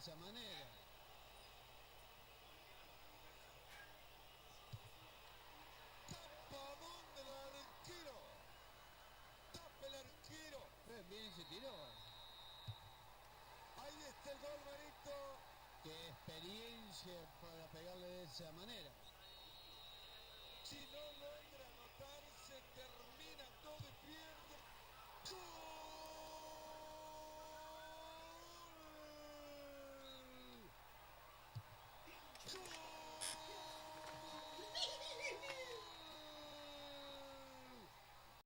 esa manera. Tapadón del arquero. Tapa el arquero. Bien se tiró. Ahí está el gol, Marito. Qué experiencia para pegarle de esa manera. Si no logra anotar, se termina todo y pierde. ¡Gol!